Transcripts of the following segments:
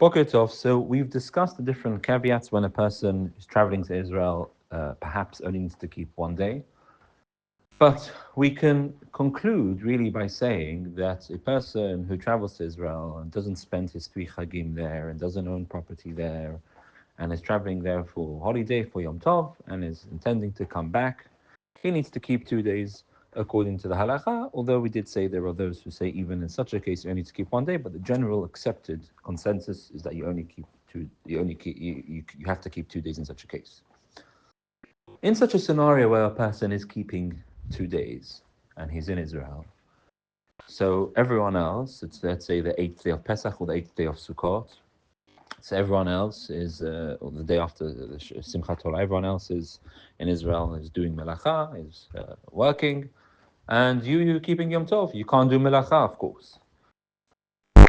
Boker Tov. So we've discussed the different caveats when a person is traveling to Israel, perhaps only needs to keep 1 day. But we can conclude really by saying that a person who travels to Israel and doesn't spend his 3 Chagim there and doesn't own property there and is traveling there for holiday for Yom Tov and is intending to come back, he needs to keep 2 days according to the halakha, although we did say there are those who say even in such a case you only need to keep 1 day, but the general accepted consensus is that you only keep two, you only keep, you have to keep 2 days in such a case. In such a scenario where a person is keeping 2 days and he's in Israel, so everyone else, it's let's say the 8th day of Pesach or the 8th day of Sukkot, so everyone else is, or the day after the Simchat Torah, everyone else is in Israel, is doing melacha, is working, and you keeping Yom Tov, you can't do melacha, of course.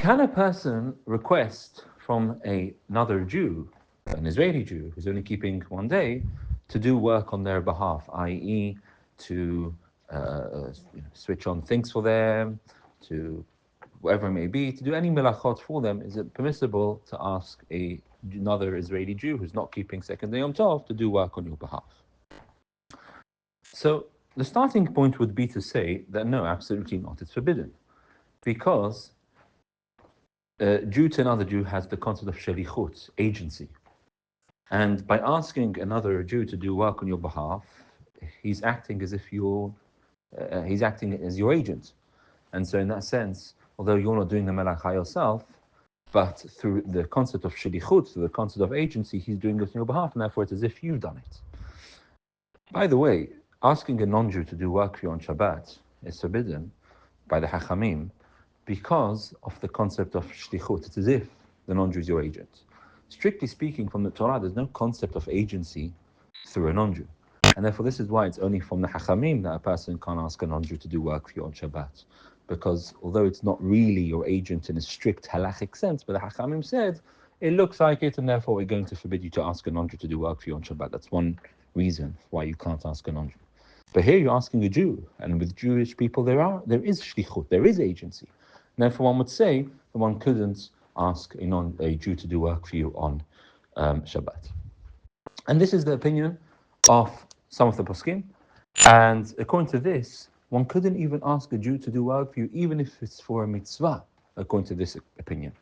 Can a person request from another Jew, an Israeli Jew, who's only keeping 1 day, to do work on their behalf, i.e., to switch on things for them, to whatever it may be, to do any melachot for them? Is it permissible to ask another Israeli Jew who's not keeping second day Yom Tov to do work on your behalf? So the starting point would be to say that no, absolutely not, it's forbidden. Because Jew to another Jew has the concept of shelichut, agency. And by asking another Jew to do work on your behalf, he's acting as if he's acting as your agent. And so in that sense, although you're not doing the melacha yourself, but through the concept of shelichut, through the concept of agency, he's doing it on your behalf, and therefore it's as if you've done it. By the way, asking a non-Jew to do work for you on Shabbat is forbidden by the Hachamim because of the concept of shlichut. It's as if the non-Jew is your agent. Strictly speaking, from the Torah, there's no concept of agency through a non-Jew. And therefore, this is why it's only from the Hachamim that a person can't ask a non-Jew to do work for you on Shabbat. Because although it's not really your agent in a strict halachic sense, but the Hachamim said, it looks like it, and therefore we're going to forbid you to ask a non-Jew to do work for you on Shabbat. That's one reason why you can't ask a non-Jew. But here you're asking a Jew, and with Jewish people there is shlichut, there is agency. And therefore one would say that one couldn't ask a Jew to do work for you on Shabbat. And this is the opinion of some of the poskim. And according to this, one couldn't even ask a Jew to do work for you, even if it's for a mitzvah, according to this opinion.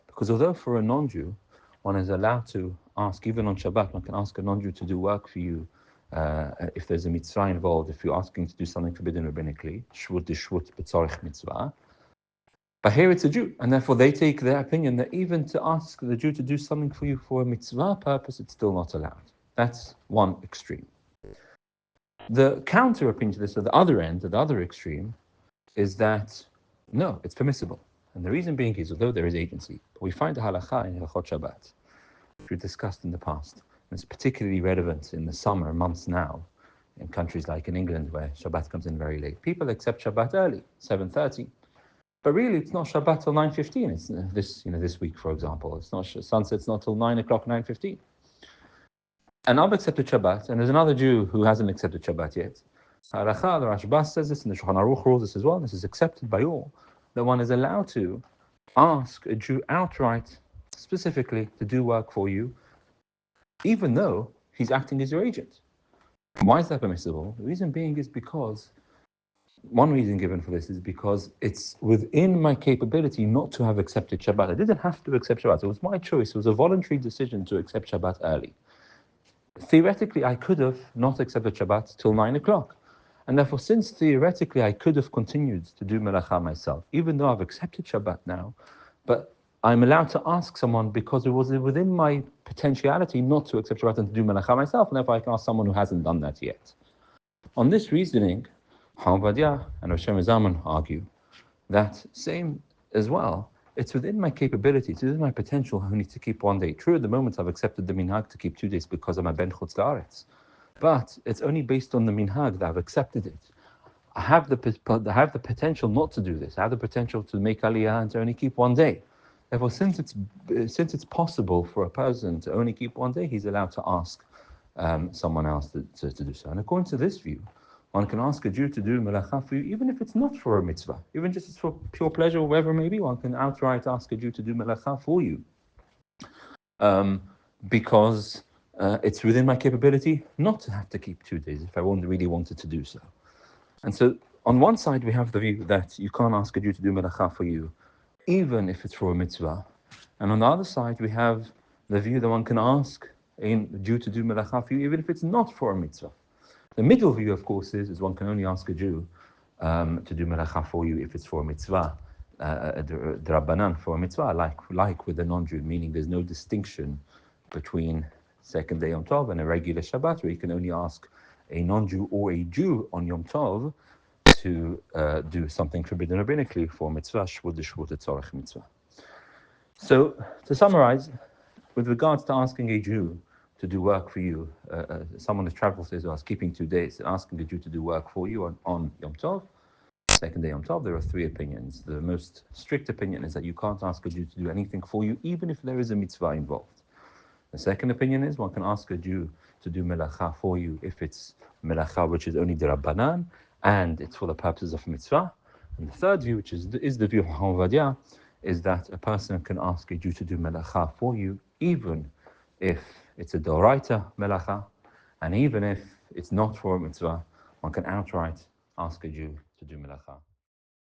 Because although for a non-Jew, one is allowed to ask, even on Shabbat, one can ask a non-Jew to do work for you if there's a mitzvah involved, if you're asking to do something forbidden rabbinically, shvut deshvut b'tzorich mitzvah. But here it's a Jew, and therefore they take their opinion that even to ask the Jew to do something for you for a mitzvah purpose, it's still not allowed. That's one extreme. The counter opinion to this, or the other end, the other extreme, is that no, it's permissible. And the reason being is, although there is agency, we find the halakha in Hilchot Shabbat, which we discussed in the past, and it's particularly relevant in the summer months now, in countries like in England where Shabbat comes in very late. People accept Shabbat early, 7:30. But really, it's not Shabbat till 9:15. It's this week, for example. It's not sunset's not till 9 o'clock, 9:15. And I've accepted Shabbat, and there's another Jew who hasn't accepted Shabbat yet. Halakha, the Rashbas says this, and the Shulchan Aruch rules this as well. This is accepted by all. That one is allowed to ask a Jew outright, specifically, to do work for you, even though he's acting as your agent. Why is that permissible? The reason being is because one reason given for this is because it's within my capability not to have accepted Shabbat. I didn't have to accept Shabbat. It was my choice. It was a voluntary decision to accept Shabbat early. Theoretically, I could have not accepted Shabbat till 9 o'clock. And therefore, since theoretically I could have continued to do melacha myself, even though I've accepted Shabbat now, but I'm allowed to ask someone because it was within my potentiality not to accept Shabbat and to do melacha myself, and therefore I can ask someone who hasn't done that yet. On this reasoning, Chacham Ovadia and Rosh Zalman argue that same as well. It's within my capability, it's within my potential only to keep 1 day. True, at the moment I've accepted the minhag to keep 2 days because I'm a ben chutz la'aretz. But it's only based on the minhag that I've accepted it. I have the potential not to do this. I have the potential to make aliyah and to only keep 1 day. Therefore, since it's possible for a person to only keep 1 day, he's allowed to ask someone else to do so. And according to this view, one can ask a Jew to do melacha for you, even if it's not for a mitzvah, even just for pure pleasure or whatever it may be. One can outright ask a Jew to do melacha for you. because it's within my capability not to have to keep 2 days if I really wanted to do so. And so on one side, we have the view that you can't ask a Jew to do melacha for you, even if it's for a mitzvah. And on the other side, we have the view that one can ask a Jew to do melacha for you, even if it's not for a mitzvah. The middle view, of course, is one can only ask a Jew to do melacha for you if it's for a mitzvah, Rabbanan for a mitzvah, like with a non-Jew, meaning there's no distinction between second day Yom Tov and a regular Shabbat, where you can only ask a non-Jew or a Jew on Yom Tov to do something forbidden rabbinically for mitzvah, shvut tzorech mitzvah. So, to summarize, with regards to asking a Jew to do work for you, someone who travels to Israel is keeping 2 days, asking a Jew to do work for you on Yom Tov, second day Yom Tov, there are 3 opinions. The most strict opinion is that you can't ask a Jew to do anything for you, even if there is a mitzvah involved. The second opinion is one can ask a Jew to do melacha for you if it's melacha which is only D'Rabbanan and it's for the purposes of mitzvah. And the third view, which is the view of Chacham Ovadia, is that a person can ask a Jew to do melacha for you even if it's a Doraita melacha, and even if it's not for a mitzvah, one can outright ask a Jew to do melacha.